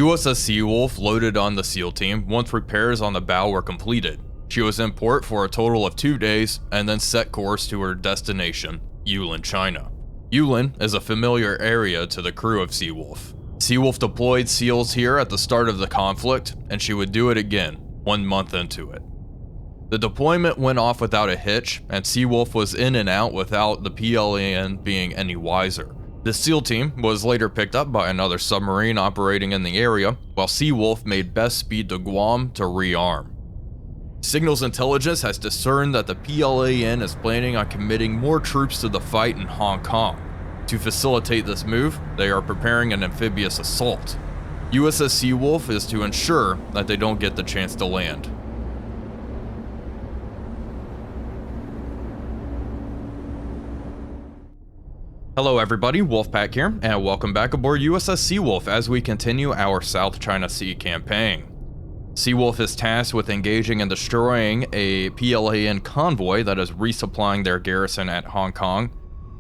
USS Seawolf loaded on the SEAL team once repairs on the bow were completed. She was in port for a total of 2 days and then set course to her destination, Yulin, China. Yulin is a familiar area to the crew of Seawolf. Seawolf deployed SEALs here at the start of the conflict, and she would do it again 1 month into it. The deployment went off without a hitch, and Seawolf was in and out without the PLAN being any wiser. The SEAL team was later picked up by another submarine operating in the area, while Seawolf made best speed to Guam to rearm. Signals Intelligence has discerned that the PLAN is planning on committing more troops to the fight in Hong Kong. To facilitate this move, they are preparing an amphibious assault. USS Seawolf is to ensure that they don't get the chance to land. Hello everybody, Wolfpack here, and welcome back aboard USS Seawolf as we continue our South China Sea campaign. Seawolf is tasked with engaging and destroying a PLAN convoy that is resupplying their garrison at Hong Kong.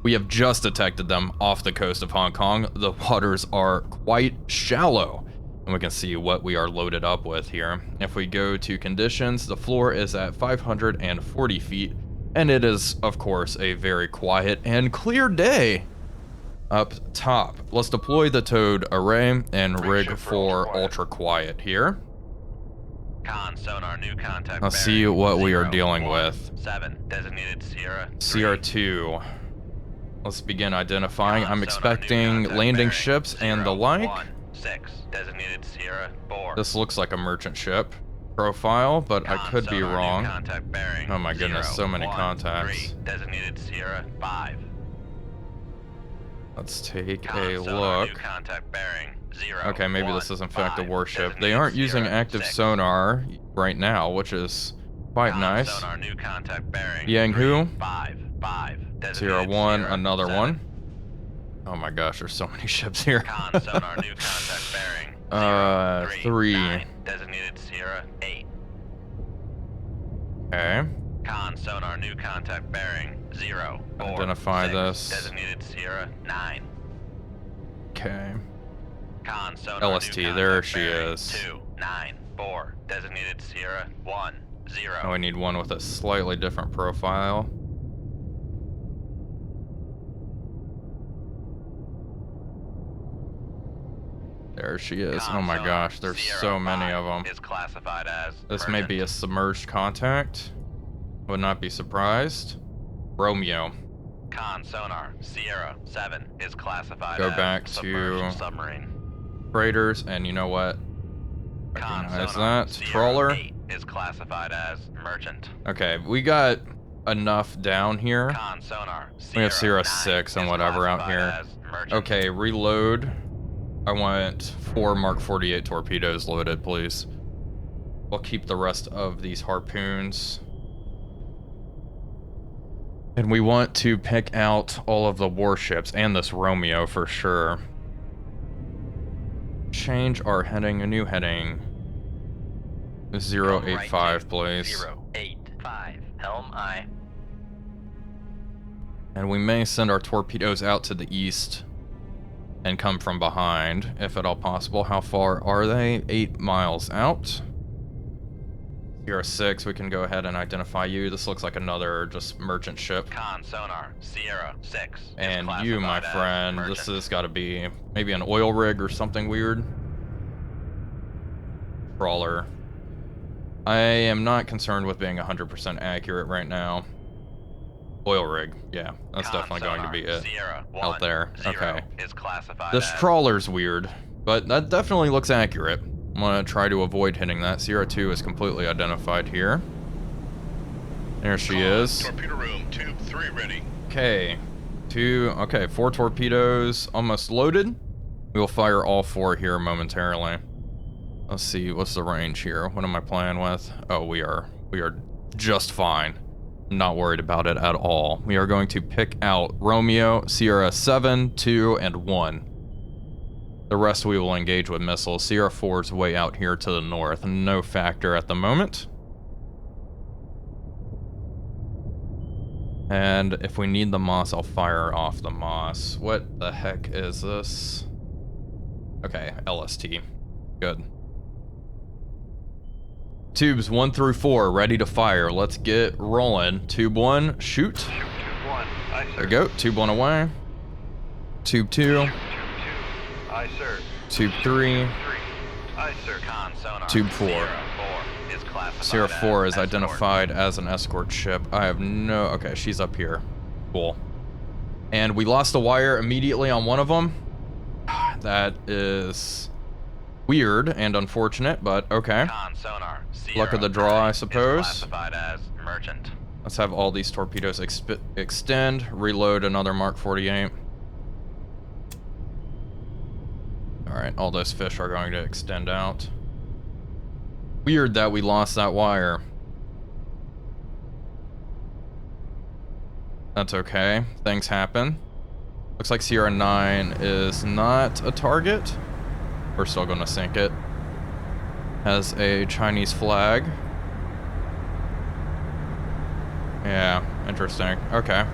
We have just detected them off the coast of Hong Kong. The waters are quite shallow, and we can see what we are loaded up with here. If we go to conditions, the floor is at 540 feet, and it is, of course, a very quiet and clear day up top. Let's deploy the towed array and rig for ultra quiet here. Con sonar, new contact. Let's see what we are dealing with. 7 designated Sierra. CR2. Let's begin identifying. I'm expecting landing ships and the like. 6 designated Sierra. This looks like a merchant ship profile, but I could be wrong. Oh my goodness, so many contacts. 3 designated Sierra. 5. Let's take a look. New contact bearing. 0. Okay, maybe 1, this is in fact a 5 warship. They designated aren't using Sierra, active 6. sonar right now, which is quite nice. Sonar, new contact bearing. Yanghu. 5. 01, another 7. One. Oh my gosh, there's so many ships here. Con sonar, new contact bearing. 3. 9 designated Sierra. 8. Okay. Con sonar, new contact bearing. 0. 4. Identify 6 this. Designated Sierra. 9. Okay. Con sonar, LST, new there contact she bearing. is. 2. 9. 4. Designated Sierra. 1. 0. Now we need one with a slightly different profile. There she is. Oh my gosh, there's so many of them. Is classified as This may be a submerged contact. Would not be surprised. Romeo. Con sonar Sierra 7 is classified Go as back submerged to submarine. Freighters, and you know what? Con Recognize sonar that. Sierra Trawler. 8 is classified as merchant. Okay, we got enough down here. Con sonar We have Sierra 9 6 and is whatever out classified here. as merchant. Okay, reload. I want 4 Mark 48 torpedoes loaded, please. We'll keep the rest of these harpoons. And we want to pick out all of the warships and this Romeo for sure. Change our heading, a new heading. 085, please. 085, helm I. And we may send our torpedoes out to the east and come from behind, if at all possible. How far are they? 8 miles out. Sierra 6, we can go ahead and identify you. This looks like another just merchant ship. Con sonar Sierra 6. And you, my friend, this has got to be maybe an oil rig or something weird. Trawler. I am not concerned with being 100% accurate right now. Oil rig, yeah, that's definitely going to be it. Sierra 1, out there. 0 Okay. is classified This as trawler's weird, but that definitely looks accurate. I'm gonna try to avoid hitting that. Sierra 2 is completely identified here. There she is. Torpedo room, tube 3 ready. Okay, 4 torpedoes almost loaded. We'll fire all 4 here momentarily. Let's see, what's the range here? What am I playing with? Oh, we are just fine. Not worried about it at all. We are going to pick out Romeo, Sierra 7, 2, and 1. The rest we will engage with missiles. Sierra 4 is way out here to the north. No factor at the moment. And if we need the Moss, I'll fire off the Moss. What the heck is this? Okay, LST. Good. Tubes 1 through 4 ready to fire. Let's get rolling. Tube 1, shoot. Shoot, tube 1. Aye, sir. There we go. Tube 1 away. Tube 2. Shoot, tube 2. Aye, sir. Tube 3. 3. Aye, sir. Con sonar. Tube 4. Sierra 4 is classified Sierra 4 is as escort. identified as an escort ship. I have no... Okay, she's up here. Cool. And we lost the wire immediately on one of them. That is weird and unfortunate, but okay. Con sonar. Luck of the draw, I suppose. Is classified as merchant. Let's have all these torpedoes extend, reload another Mark 48. Alright, all those fish are going to extend out. Weird that we lost that wire. That's okay. Things happen. Looks like Sierra 9 is not a target. We're still going to sink it. Has a Chinese flag. Yeah, interesting. Okay.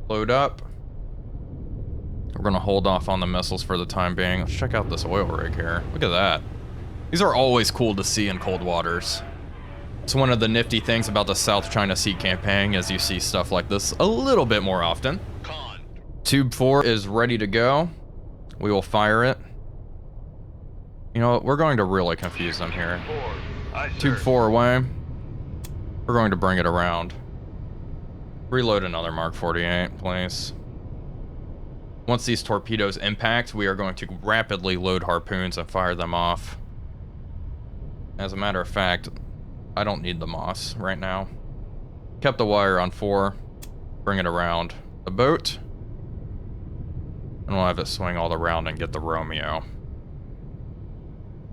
Load up. We're going to hold off on the missiles for the time being. Let's check out this oil rig here. Look at that. These are always cool to see in cold waters. It's one of the nifty things about the South China Sea campaign, as you see stuff like this a little bit more often. Con. Tube 4 is ready to go. We will fire it. You know what? We're going to really confuse them here. 4. Aye, sir. Tube 4 away. We're going to bring it around. Reload another Mark 48, please. Once these torpedoes impact, we are going to rapidly load harpoons and fire them off. As a matter of fact, I don't need the moss right now. Kept the wire on 4. Bring it around the boat. And we'll have it swing all around and get the Romeo.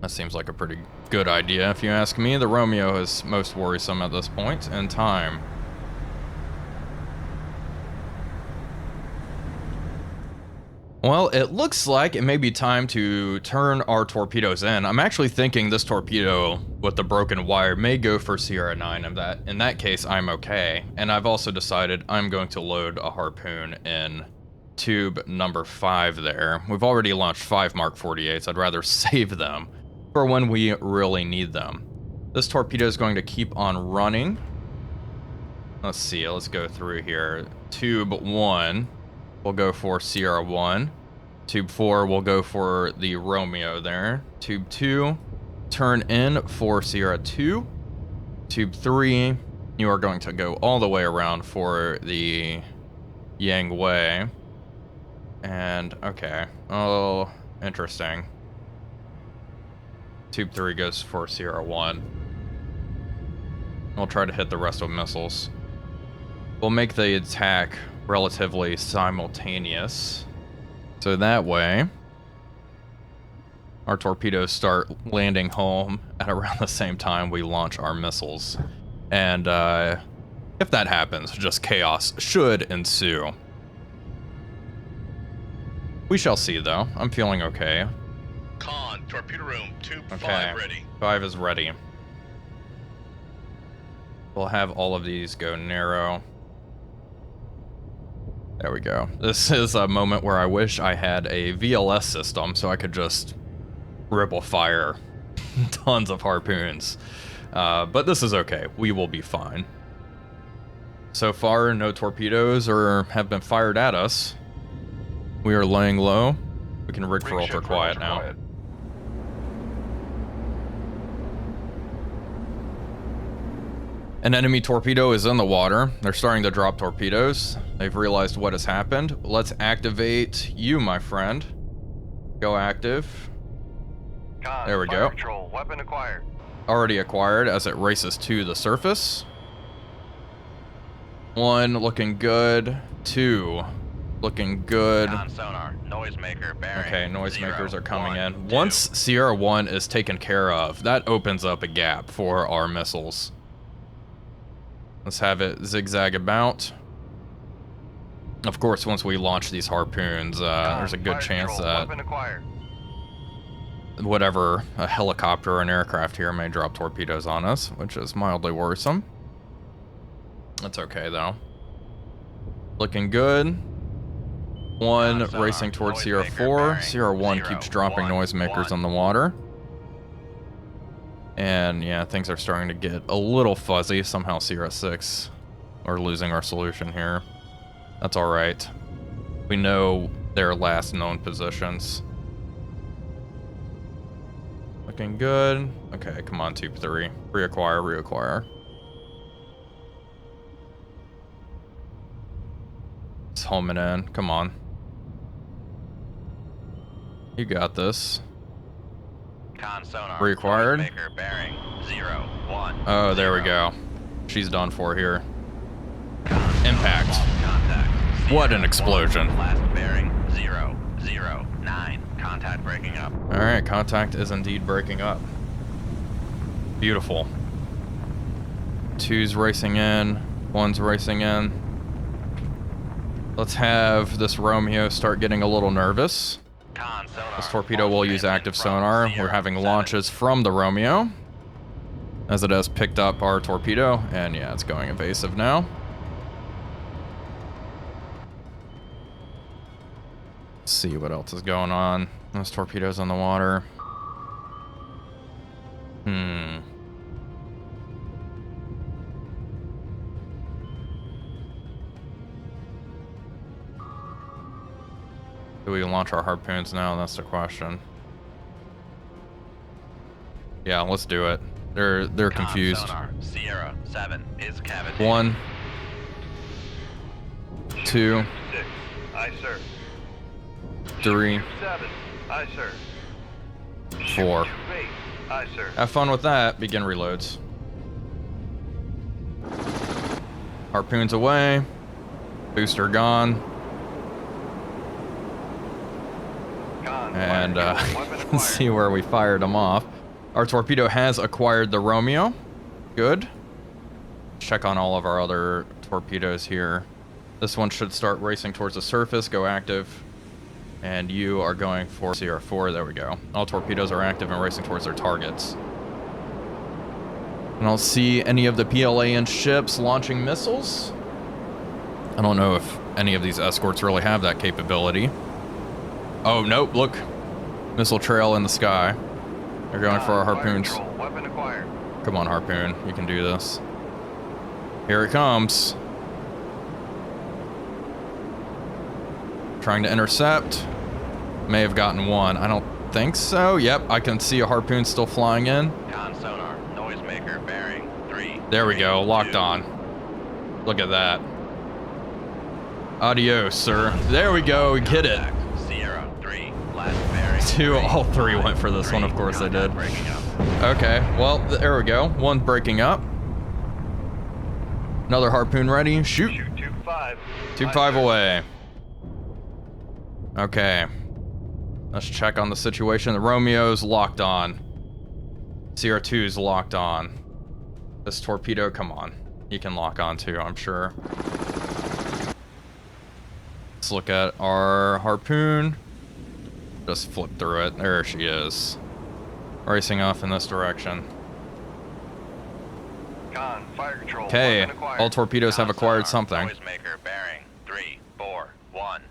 That seems like a pretty good idea, if you ask me. The Romeo is most worrisome at this point in time. Well, it looks like it may be time to turn our torpedoes in. I'm actually thinking this torpedo with the broken wire may go for Sierra 9. In that case, I'm okay. And I've also decided I'm going to load a harpoon in tube number 5 there. We've already launched 5 Mark 48s. I'd rather save them for when we really need them. This torpedo is going to keep on running. Let's see, let's go through here. Tube 1 will go for Sierra 1. Tube 4 will go for the Romeo there. Tube 2, turn in for Sierra 2. Tube 3, you are going to go all the way around for the Yang Wei. And, okay. Oh, interesting. Tube 3 goes for Sierra 1. We'll try to hit the rest of missiles. We'll make the attack relatively simultaneous. So that way, our torpedoes start landing home at around the same time we launch our missiles. And if that happens, just chaos should ensue. We shall see, though. I'm feeling okay. Con. Torpedo room. Tube Okay. 5 ready. 5 is ready. We'll have all of these go narrow. There we go. This is a moment where I wish I had a VLS system so I could just ripple fire tons of harpoons. But this is okay. We will be fine. So far, no torpedoes have been fired at us. We are laying low. We can rig for ultra quiet now. An enemy torpedo is in the water. They're starting to drop torpedoes. They've realized what has happened. Let's activate you, my friend. Go active. Con, There we fire go. Control, weapon acquired. Already acquired as it races to the surface. 1 looking good. 2 looking good. Con sonar, noisemaker bearing. Okay, noisemakers 0, are coming 1, in. 2. Once Sierra 1 is taken care of, that opens up a gap for our missiles. Let's have it zigzag about. Of course, once we launch these harpoons, there's a good fire chance control, that weapon acquired. whatever, a helicopter or an aircraft here may drop torpedoes on us, which is mildly worrisome. That's okay, though. Looking good. 1 racing towards Sierra 4. Sierra 1 keeps dropping noisemakers on the water. And yeah, things are starting to get a little fuzzy. Somehow Sierra 6 are losing our solution here. That's alright. We know their last known positions. Looking good. Okay, come on, Tube 3. Reacquire. It's homing in. Come on. You got this. Con sonar. Reacquired. Maker bearing 0, 1. Oh, there we 0. go. She's done for here. Con Impact. Contact. What an explosion. Last bearing 0, 0, 9. Contact breaking up. Alright, contact is indeed breaking up. Beautiful. 2's racing in. 1's racing in. Let's have this Romeo start getting a little nervous. Con sonar. This torpedo will use active sonar. We're having launches from the Romeo, as it has picked up our torpedo, and yeah, it's going evasive now. Let's see what else is going on. Those torpedoes on the water. Do we launch our harpoons now? That's the question. Yeah, let's do it. They're confused. Sonar. Sierra 7 is cavity. 1, 2, 6. Aye, sir. 3, 7. Aye, sir. 4. 8. Aye, sir. Have fun with that. Begin reloads. Harpoons away. Booster gone. And let's see where we fired them off. Our torpedo has acquired the Romeo. Good. Check on all of our other torpedoes here. This one should start racing towards the surface, go active. And you are going for Sierra 4. There we go. All torpedoes are active and racing towards their targets. I don't see any of the PLAN ships launching missiles. I don't know if any of these escorts really have that capability. Oh, nope, look. Missile trail in the sky. They're going for our harpoons. Weapon acquired. Come on, harpoon. You can do this. Here it comes. Trying to intercept. May have gotten one. I don't think so. Yep, I can see a harpoon still flying in. Con sonar. Noisemaker bearing 3. There we go. Locked 2. on. Look at that. Adios, sir. There we go. Hit it. Sierra 3. Last bearing. 2. All 3 went for this one. Of course they did. Breaking up. Okay. Well, there we go. One breaking up. Another harpoon ready. Shoot. Shoot 2-5. 2-5 away. Okay. Let's check on the situation. The Romeo's locked on. Sierra 2's locked on. This torpedo, come on. You can lock on too, I'm sure. Let's look at our harpoon. Just flip through it. There she is. Racing off in this direction. Con, fire control. Okay, Weapon acquired. all torpedoes have acquired something. Noisemaker bearing 3, 4, 1.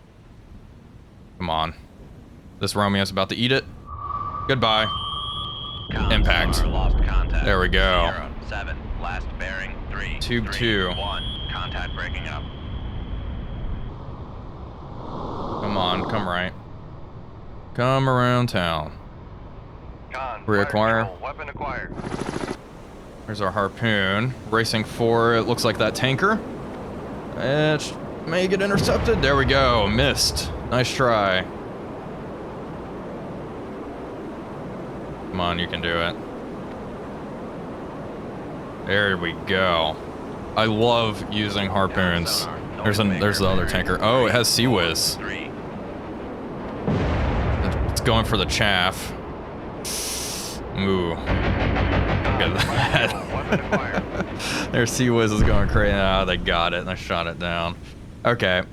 Come on. This Romeo's about to eat it. Goodbye. Con Impact. sonar lost contact. There we go. Sierra 7. Last bearing 3. Tube 3, 2. 1. Contact breaking up. Come on, come right. Come around town. Con, Reacquire. fire control. Weapon acquired. There's our harpoon. Racing for, it looks like that tanker. It may get intercepted. There we go. Missed. Nice try. Come on, you can do it. There we go. I love using harpoons. There's the other tanker. Oh, it has Sea Whiz. 3. It's going for the chaff. Ooh. Look at that. Their Sea Whiz is going crazy. Ah, they got it, and I shot it down. Okay.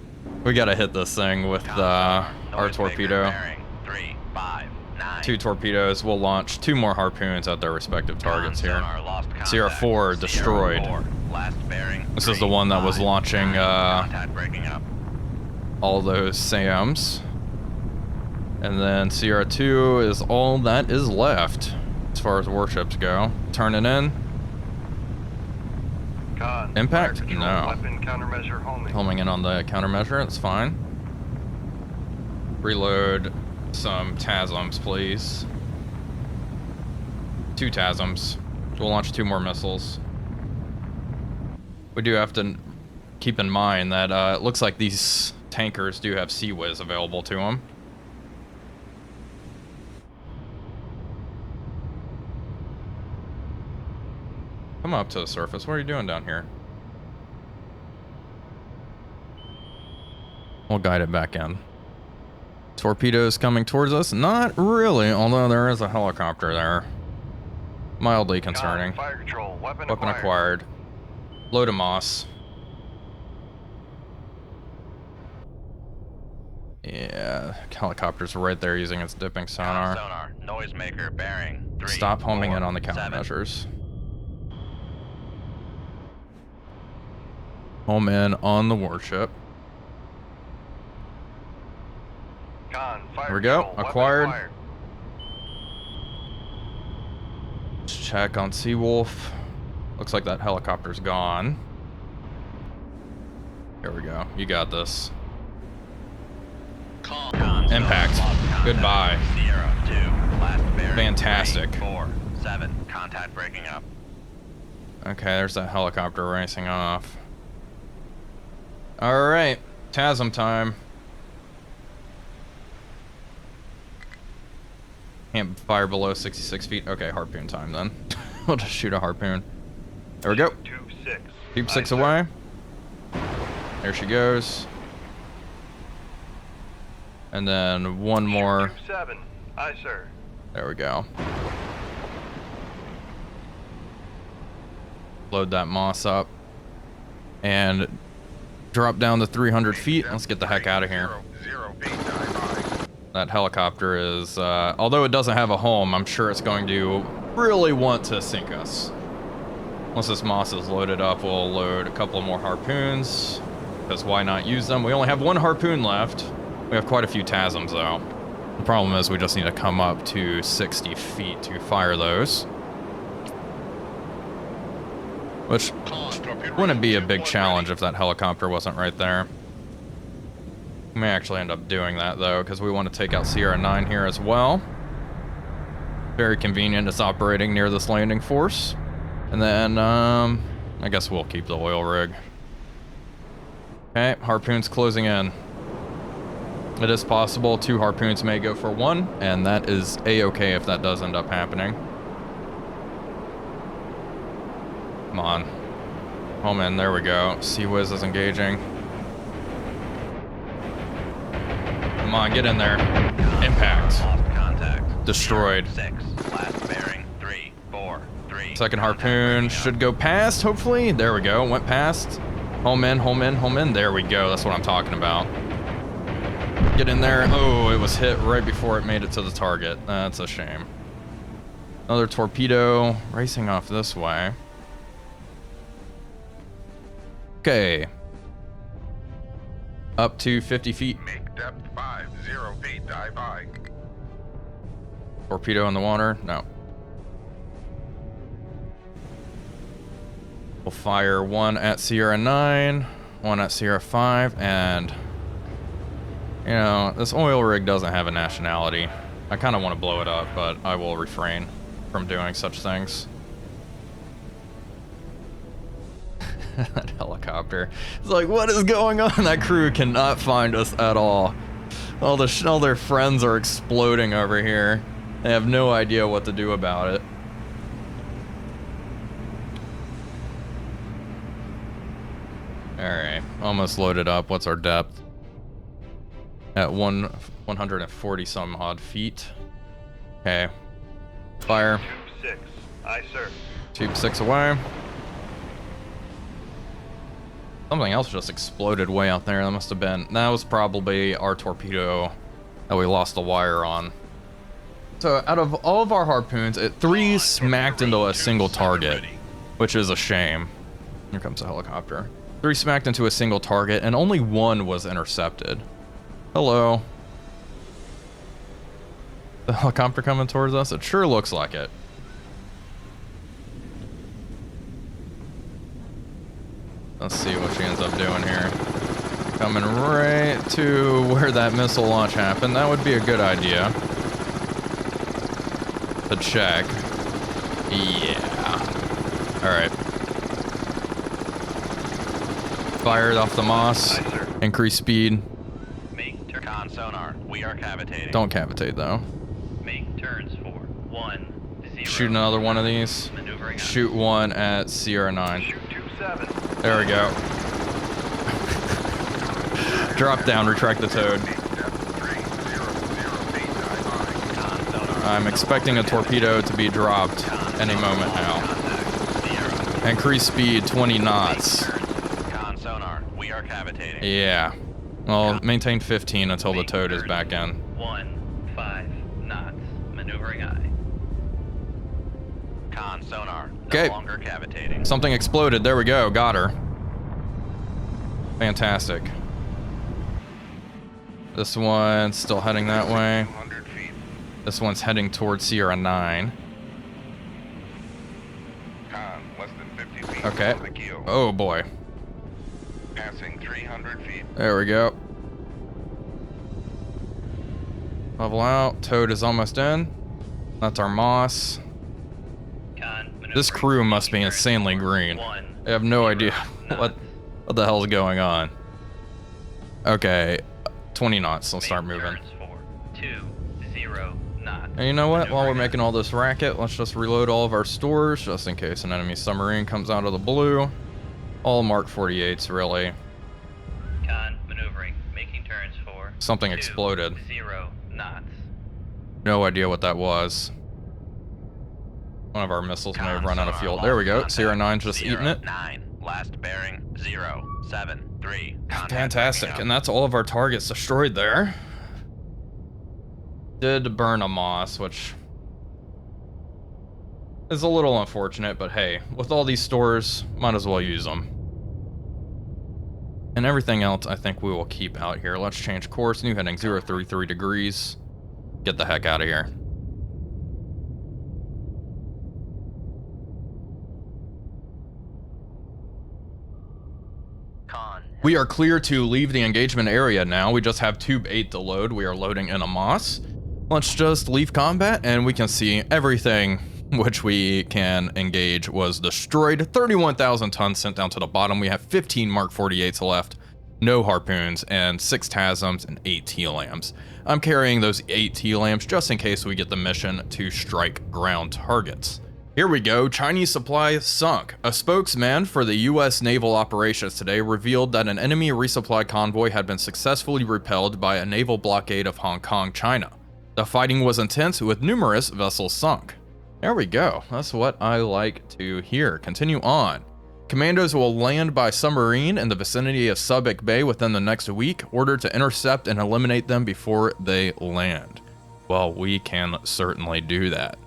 We gotta hit this thing with our torpedo. 3, 5, 9. 2 torpedoes. We'll launch 2 more harpoons at their respective targets here. Sierra 4 destroyed. Last bearing. This is the one that was launching Contact breaking up. all those SAMs. And then Sierra 2 is all that is left as far as warships go. Turning in. Con, Impact? fire control, No. Weapon countermeasure homing. Homing in on the countermeasure, that's fine. Reload some TASMs, please. 2 TASMs. We'll launch 2 more missiles. We do have to keep in mind that it looks like these tankers do have Sea Whiz available to them. Come up to the surface. What are you doing down here? We'll guide it back in. Torpedoes coming towards us? Not really, although there is a helicopter there. Mildly concerning. Con, fire control, weapon acquired. Load of moss. Yeah, helicopter's right there using its dipping sonar. Sonar, noisemaker, bearing. 3, Stop homing 4, in on the 7. countermeasures. Home in on the warship. Con, fire There we go. control, weapon Acquired. Let's check on Seawolf. Looks like that helicopter's gone. Here we go. You got this. Impact. Goodbye. Sierra 2, last bearing. Fantastic. 3, 4, 7, contact breaking up. Okay, there's that helicopter racing off. Alright. TASM time. Can't fire below 66 feet. Okay, harpoon time then. We'll just shoot a harpoon. There we go. Tube 6. Tube 6 Aye, sir. away. There she goes. And then one more. Tube 7. Aye, sir. There we go. Load that moss up. And drop down to 300 feet. Let's get the heck out of here. That helicopter is, although it doesn't have a home, I'm sure it's going to really want to sink us. Once this moss is loaded up, we'll load a couple more harpoons, because why not use them? We only have 1 harpoon left. We have quite a few TASMs though. The problem is we just need to come up to 60 feet to fire those. Which wouldn't be a big challenge if that helicopter wasn't right there. We may actually end up doing that though, because we want to take out Sierra 9 here as well. Very convenient, it's operating near this landing force. And then, I guess we'll keep the oil rig. Okay, harpoons closing in. It is possible 2 harpoons may go for 1, and that is a-okay if that does end up happening. Come on. Home in, there we go. Sea Whiz is engaging. Come on, get in there. Impact. Lost contact. Destroyed. 6, last bearing. 3, 4, 3. Second harpoon should go past, hopefully. There we go, went past. Home in, home in, home in. There we go, that's what I'm talking about. Get in there. Oh, it was hit right before it made it to the target. That's a shame. Another torpedo racing off this way. Okay. Up to 50 feet. Make depth 50 feet, dive by. Torpedo in the water? No. We'll fire 1 at Sierra 9, 1 at Sierra 5, and you know, this oil rig doesn't have a nationality. I kind of want to blow it up, but I will refrain from doing such things. That helicopter. It's like, what is going on? That crew cannot find us at all. All their friends are exploding over here. They have no idea what to do about it. Alright, almost loaded up. What's our depth? At 140 some odd feet. Okay. Fire. Tube 6. Aye, sir. Tube 6 away. Something else just exploded way out there. That was probably our torpedo that we lost the wire on. So out of all of our harpoons, 3 smacked into a single target, which is a shame. Here comes a helicopter. 3 smacked into a single target, and only 1 was intercepted. Hello. The helicopter coming towards us? It sure looks like it. Let's see what she ends up doing here. Coming right to where that missile launch happened. That would be a good idea. To check. Yeah. Alright. Fired off the moss. Aye, sir. Increase speed. Make Con sonar. We are cavitating. Don't cavitate though. Make turns for 1, 0. Shoot another one of these. Maneuvering Shoot one at Sierra 9. Shoot 27. There we go. Drop down, retract the toad. Con sonar. I'm expecting a torpedo to be dropped any moment now. Contact. 0. Increase speed 20 knots. Con sonar. We are cavitating. Yeah. Well, maintain 15 until the toad is back in. 1, 5 knots. Maneuvering eye. Con sonar. No Okay. longer cavitating. Something exploded. There we go. Got her. Fantastic. This one's still heading that way. 200 feet. This one's heading towards Sierra 9. Con, less than 50 feet. Okay. below the keel. Oh boy. Passing 300 feet. There we go. Level out. Toad is almost in. That's our moss. Con This crew must be insanely green. I have no idea what the hell's going on. Okay, 20 knots. Let's start moving. 2, 0 knots. And you know what? While we're making all this racket, let's just reload all of our stores just in case an enemy submarine comes out of the blue. All Mark 48s, really. Con maneuvering, making turns for Something 2, exploded. 0 knots. No idea what that was. One of our missiles may have run out of fuel. There we go. Sierra 9's just eating it. 9. Last bearing 0, 7, 3. Contact Fantastic. picking And up. that's all of our targets destroyed there. Did burn a moss, which is a little unfortunate, but hey, with all these stores, might as well use them. And everything else, I think we will keep out here. Let's change course. New heading 033 degrees. Get the heck out of here. Con. We are clear to leave the engagement area now. We just have Tube 8 to load. We are loading in a moss. Let's just leave combat and we can see everything which we can engage was destroyed. 31,000 tons sent down to the bottom. We have 15 Mark 48s left, no harpoons, and 6 TASMs and 8 T-LAMs. I'm carrying those 8 T-LAMs just in case we get the mission to strike ground targets. Here we go, Chinese supply sunk. A spokesman for the US naval operations today revealed that an enemy resupply convoy had been successfully repelled by a naval blockade of Hong Kong, China. The fighting was intense with numerous vessels sunk. There we go, that's what I like to hear. Continue on. Commandos will land by submarine in the vicinity of Subic Bay within the next week, ordered to intercept and eliminate them before they land. Well, we can certainly do that.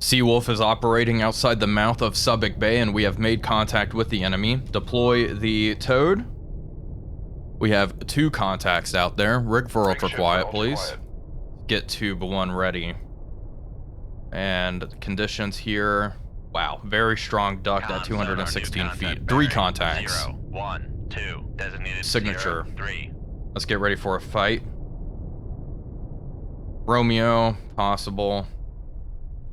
Seawolf is operating outside the mouth of Subic Bay and we have made contact with the enemy. Deploy the Toad. We have 2 contacts out there. Rig for ultra quiet, please. Get Tube 1 ready. And conditions here. Wow, very strong duct at 216 feet. 3 contacts. 0, 1, 2. Designated Signature. 0, 3. Let's get ready for a fight. Romeo, possible.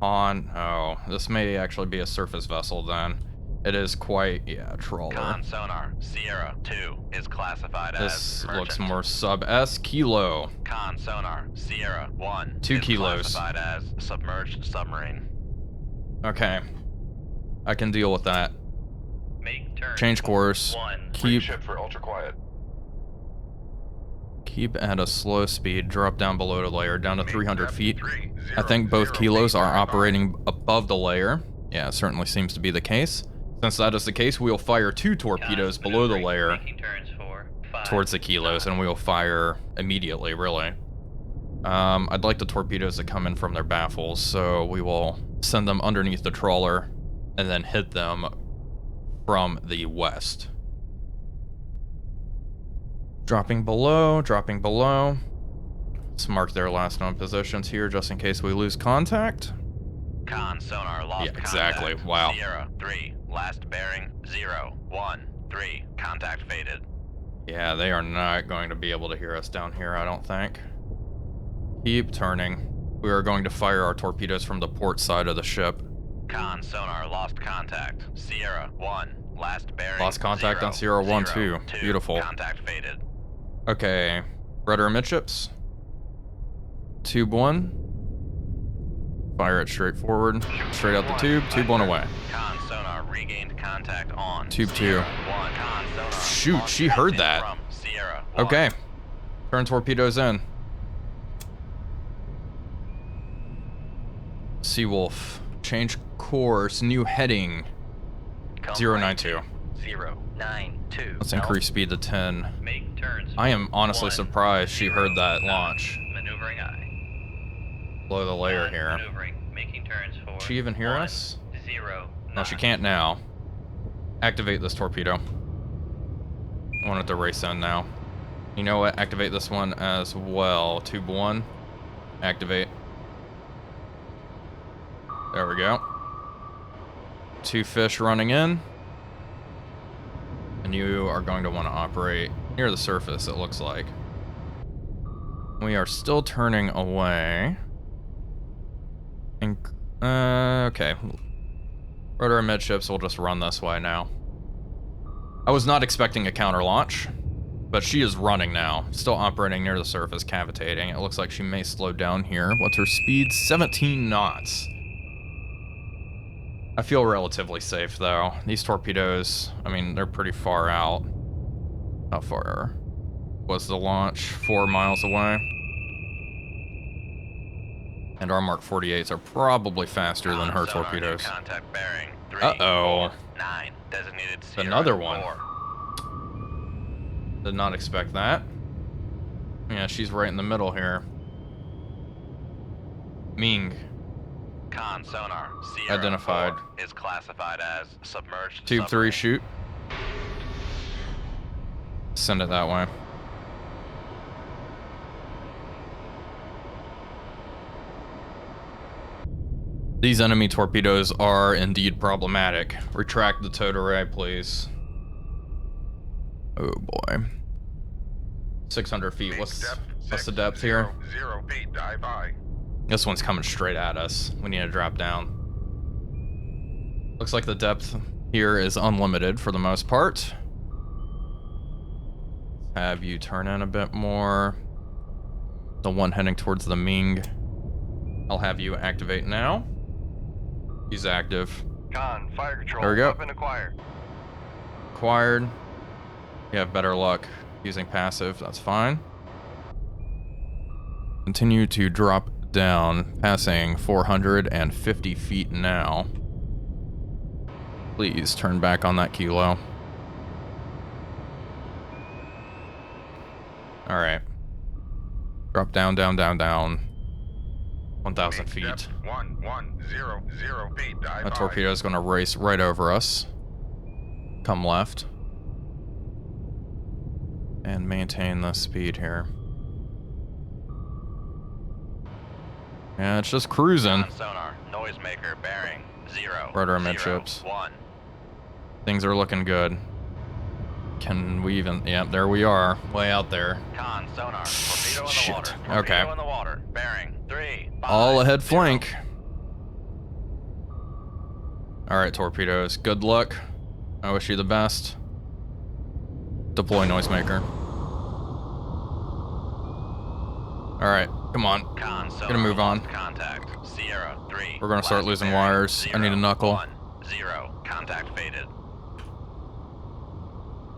On. Oh, this may actually be a surface vessel then. It is quite, yeah, trawler. Con sonar Sierra 2 is classified This as looks merchant. more sub-S. Kilo. Con sonar Sierra 1 2 is kilos. classified as submerged submarine. Okay. I can deal with that. Make turn. Change course. 1. Keep Ship for ultra quiet. at a slow speed. Drop down below the layer, down to 300 feet. 3, I think both 0 kilos feet are dive operating above the layer. Yeah, it certainly seems to be the case. Since that is the case, we'll fire 2 torpedoes below the layer Making turns for 5 towards the kilos, and we'll fire immediately, really. I'd like the torpedoes to come in from their baffles, so we will send them underneath the trawler and then hit them from the west. Dropping below, dropping below. Let's mark their last known positions here just in case we lose contact. Con, sonar, lost Yeah, exactly. contact. Wow. Sierra, 3, last bearing, 0, 1, 3, contact faded. Yeah, they are not going to be able to hear us down here, I don't think. Keep turning. We are going to fire our torpedoes from the port side of the ship. Con, sonar, lost contact. Sierra, 1, last bearing, Lost contact 0, on Sierra 1, 0, 2. Beautiful. Contact faded. Okay, rudder midships. Tube 1. Fire it straight forward. Straight out the tube. Tube 1 away. Con, sonar, regained contact on Tube 2. Sierra 1. Con, sonar, Shoot, launched she heard in that. From Sierra 1. Okay. Turn torpedoes in. Seawolf. Change course. New heading. 092. 092. Let's increase speed to 10. Make turns. I am honestly 1, surprised she 0, heard that 9. launch. Maneuvering I. Blow the layer 1, here. Maneuvering. Making turns for. She even hear 1, us? 0, No, she 9. can't now. Activate this torpedo. I want it to race in now. You know what? Activate this one as well. Tube 1. Activate. There we go. 2 fish running in. And you are going to want to operate near the surface, it looks like. We are still turning away. Okay. Rudder and midships will just run this way now. I was not expecting a counter launch, but she is running now. Still operating near the surface, cavitating. It looks like she may slow down here. What's her speed? 17 knots. I feel relatively safe, though. These torpedoes, I mean, they're pretty far out. How far was the launch? 4 miles away. And our Mark 48s are probably faster than her Sonar, torpedoes. Contact bearing. 3, Uh-oh. 4, 9. Designated Sierra Another one. 4. Did not expect that. Yeah, she's right in the middle here. Ming. Con sonar. Sierra Identified. 4 is classified as submerged. Tube 3, submarine. shoot. Send it that way. These enemy torpedoes are indeed problematic. Retract the towed array, please. Oh boy. 600 feet. What's the depth here? 0 feet, dive by. This one's coming straight at us. We need to drop down. Looks like the depth here is unlimited for the most part. Have you turn in a bit more. The one heading towards the Ming. I'll have you activate now. He's active. Con, fire control. There we go. Weapon acquired. Acquired. You have better luck using passive. That's fine. Continue to drop down, passing 450 feet now. Please turn back on that kilo. Alright. Drop down, down, down, down. 1,000 feet. Depth 1100 feet, dive That by. torpedo is going to race right over us. Come left. And maintain the speed here. Yeah, it's just cruising. Con sonar. Noisemaker bearing. 0. Rudder 0, midships. 1. Things are looking good. Can we even... Yeah, there we are. Way out there. Con sonar. Torpedo in the Shit. water. Okay. Torpedo in the water. Bearing. 3. 5, All ahead 0. flank. Alright, torpedoes. Good luck. I wish you the best. Deploy noisemaker. Alright, come on. Con sonar. Gonna move on. lost Contact. Sierra 3. We're gonna start last losing bearing, wires. I need a 0, knuckle. 1, 0. Contact faded.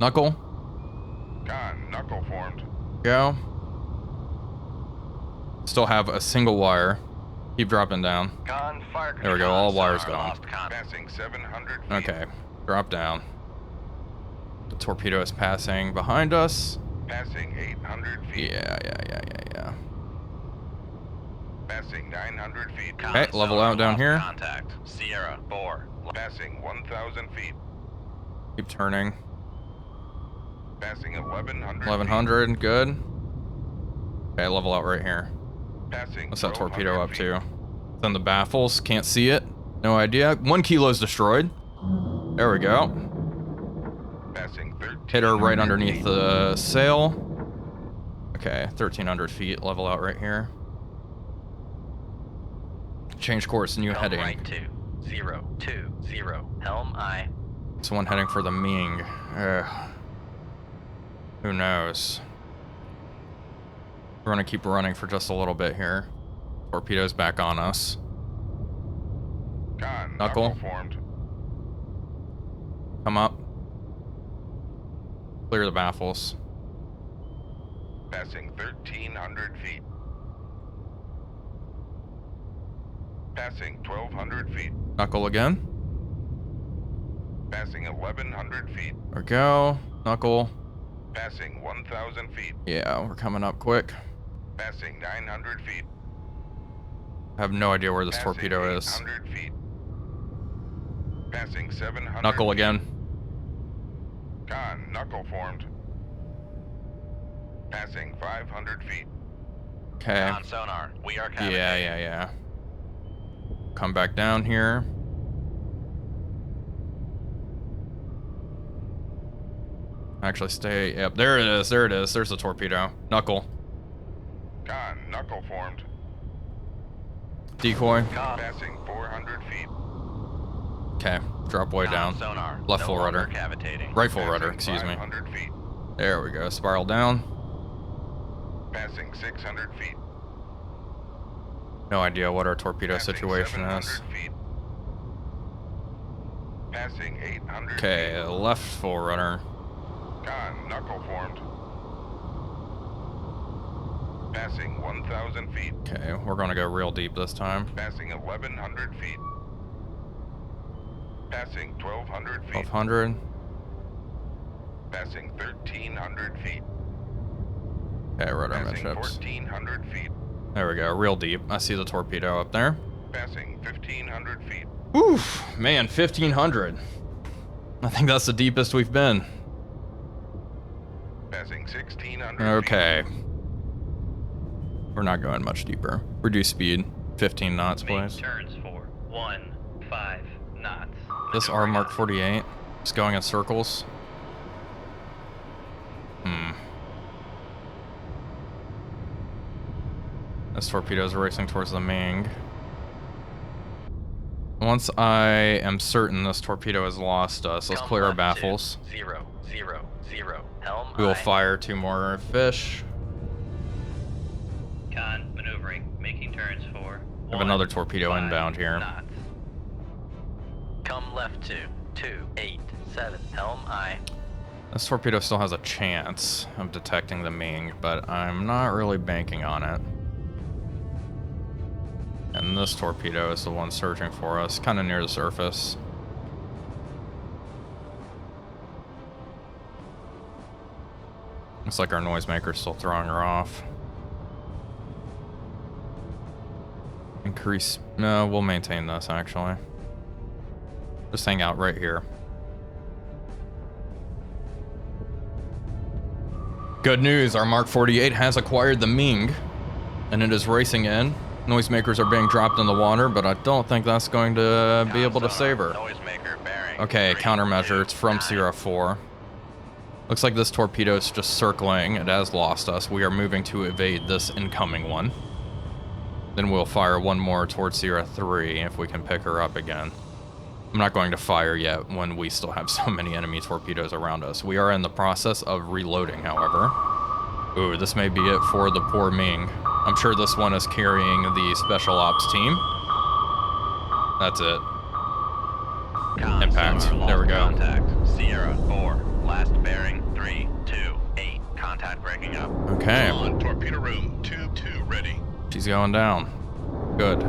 Knuckle. Con, knuckle formed. Go. Still have a single wire. Keep dropping down. Con, fire There control. we go, all Sonar wires gone. lost contact. Passing 700 feet. Okay, drop down. The torpedo is passing behind us. Passing 800 feet. Yeah. Passing 900 feet. Okay, level out down here. Contact. Sierra, BorÃ. Passing 1,000 feet. Keep turning. Passing 1,100. 1100, good. Okay, level out right here. Passing. What's that 1,200 torpedo up feet. to? It's on the baffles, can't see it. No idea. 1 kilo's destroyed. There we go. Passing 13. Hit her right underneath the sail. Okay, 1,300 feet, level out right here. Change course, new heading. Right 2020. Helm I. It's one heading for the Ming. Who knows? We're gonna keep running for just a little bit here. Torpedo's back on us. Con, Knuckle. formed. Come up. Clear the baffles. Passing 1,300 feet. Passing 1,200 feet. Knuckle again. Passing 1,100 feet. There we go. Knuckle. Passing 1,000 feet. Yeah, we're coming up quick. Passing 900 feet. I have no idea where this Passing torpedo is. 800 feet. Passing 700. Knuckle feet. again. Con, knuckle formed. Passing 500 feet. Okay. On sonar. We are cavitating. Yeah. Come back down here. Actually, stay. Yep, there it is. There's the torpedo. Knuckle. Con, knuckle formed. Decoy. Passing 400 feet. Okay. Drop way down. Sonar. Left No full longer rudder. Cavitating. Right full Passing rudder, excuse me. 500 feet. There we go. Spiral down. Passing 600 feet. No idea what our torpedo Passing situation 700 is. feet. Passing 800 Okay, feet. left full rudder. Con, knuckle formed. Passing 1,000 feet. Okay, we're gonna go real deep this time. Passing 1,100 feet. Passing 1,200 feet. 1200. Passing 1,300 feet. Okay, rudder Passing midships. 1,400 feet. There we go, real deep. I see the torpedo up there. Passing 1,500 feet. Oof, man, 1500. I think that's the deepest we've been. Passing 1,600 feet. Okay. We're not going much deeper. Reduce speed. 15 knots, please. Turns for 15 knots. This R Mark 48 is going in circles. This torpedo's racing towards the Ming. Once I am certain this torpedo has lost us, let's clear our baffles. 000. Helm We will I. fire 2 more fish. Con maneuvering, making turns for. We have another torpedo inbound here. Knots. Come left 227. Helm I. This torpedo still has a chance of detecting the Ming, but I'm not really banking on it. And this torpedo is the one searching for us, kind of near the surface. Looks like our noisemaker's still throwing her off. Increase. No, we'll maintain this actually. Just hang out right here. Good news, our Mark 48 has acquired the Ming, and it is racing in. Noisemakers are being dropped in the water, but I don't think that's going to be able to save her. Noisemaker bearing. Okay, 3, countermeasure, 2, it's from 9. Sierra 4. Looks like this torpedo is just circling. It has lost us. We are moving to evade this incoming one. Then we'll fire one more towards Sierra 3 if we can pick her up again. I'm not going to fire yet when we still have so many enemy torpedoes around us. We are in the process of reloading, however. Ooh, this may be it for the poor Ming. I'm sure this one is carrying the special ops team. That's it. Impact. Sonar, There we go. Contact. Sierra 4. Last bearing 328. Contact breaking up. Okay. On torpedo room, tube 2 ready. She's going down. Good.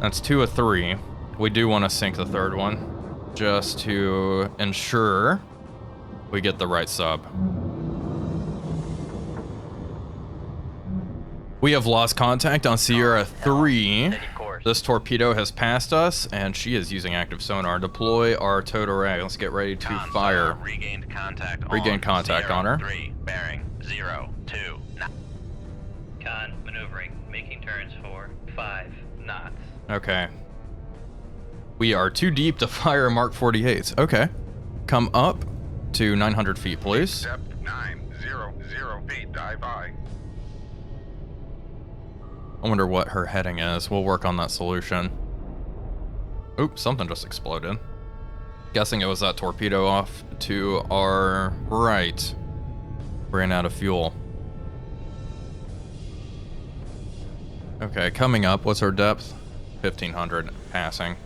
That's 2 of 3. We do want to sink the third one, just to ensure we get the right sub. We have lost contact on Sierra 3. Steady course. This torpedo has passed us, and she is using active sonar. Deploy our total rag. Let's get ready to ComStar, fire. Regained contact. Regain contact Sierra on her. 3, bearing 0, 2, knots. Con, maneuvering, making turns for 5 knots. Okay. We are too deep to fire Mark 48s. Okay. Come up to 900 feet, please. Depth 900 feet. Dive I. I wonder what her heading is. We'll work on that solution. Oops, something just exploded. Guessing it was that torpedo off to our right. Ran out of fuel. Okay, coming up, what's her depth? 1500, passing.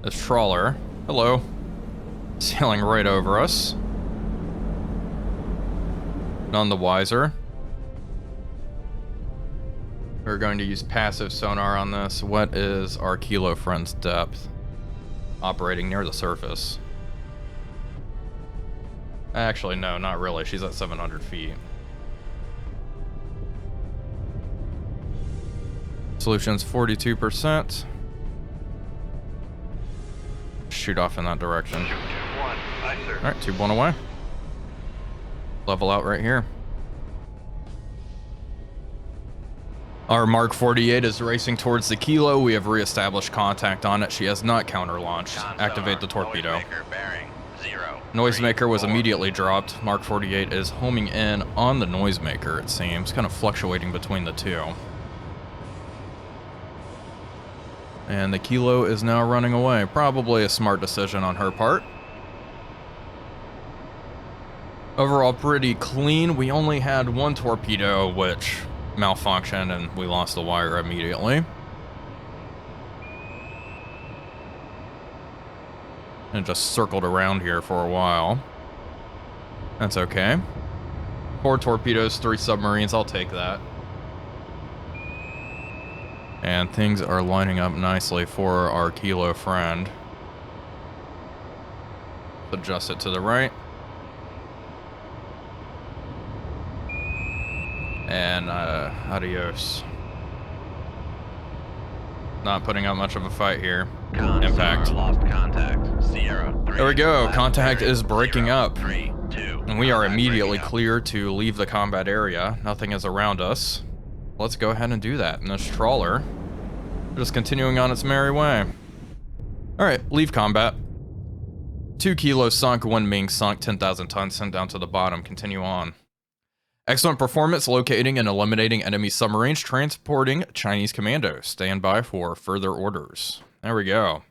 This trawler, hello, sailing right over us. None the wiser. We're going to use passive sonar on this. What is our Kilo friend's depth? Operating near the surface. Actually, no, not really. She's at 700 feet. Solution's 42%. Shoot off in that direction. Shoot 2-1. Aye, sir. Alright, 2-1 away. Level out right here. Our Mark 48 is racing towards the Kilo. We have reestablished contact on it. She has not counter-launched. ComStar, Activate the torpedo. Noisemaker bearing 0. Noisemaker was 4. immediately dropped. Mark 48 is homing in on the Noisemaker, it seems. Kind of fluctuating between the two. And the Kilo is now running away. Probably a smart decision on her part. Overall, pretty clean. We only had one torpedo, which malfunctioned, and we lost the wire immediately. And just circled around here for a while. That's okay. 4 torpedoes, 3 submarines, I'll take that. And things are lining up nicely for our Kilo friend. Adjust it to the right. And adios. Not putting up much of a fight here. ComStar, Impact. lost contact. Sierra 3. There we go. last Contact bearing, is breaking 0, up. 3, 2. And we are Contact immediately breaking up. clear to leave the combat area. Nothing is around us. Let's go ahead and do that. And this trawler, just continuing on its merry way. Alright, leave combat. 2 kilos sunk, 1 being sunk, 10,000 tons sent down to the bottom. Continue on. Excellent performance locating and eliminating enemy submarines, transporting Chinese commandos. Stand by for further orders. There we go.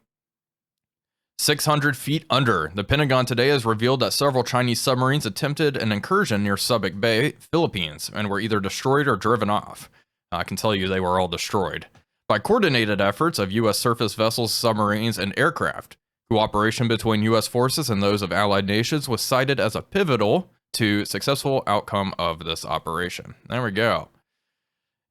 600 feet under. The Pentagon today has revealed that several Chinese submarines attempted an incursion near Subic Bay, Philippines, and were either destroyed or driven off. I can tell you they were all destroyed. By coordinated efforts of U.S. surface vessels, submarines, and aircraft. Cooperation between U.S. forces and those of allied nations was cited as a pivotal to successful outcome of this operation. There we go.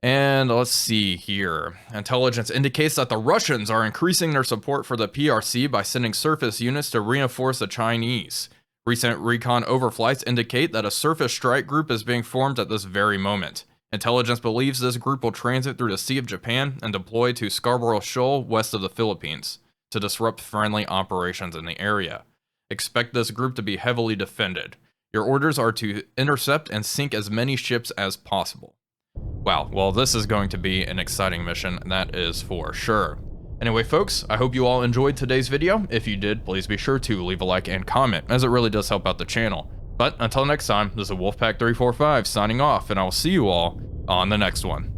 And let's see here. Intelligence indicates that the Russians are increasing their support for the PRC by sending surface units to reinforce the Chinese. Recent recon overflights indicate that a surface strike group is being formed at this very moment. Intelligence believes this group will transit through the Sea of Japan and deploy to Scarborough Shoal west of the Philippines to disrupt friendly operations in the area. Expect this group to be heavily defended. Your orders are to intercept and sink as many ships as possible. Wow, well, this is going to be an exciting mission, that is for sure. Anyway, folks, I hope you all enjoyed today's video. If you did, please be sure to leave a like and comment, as it really does help out the channel. But until next time, this is Wolfpack345 signing off, and I will see you all on the next one.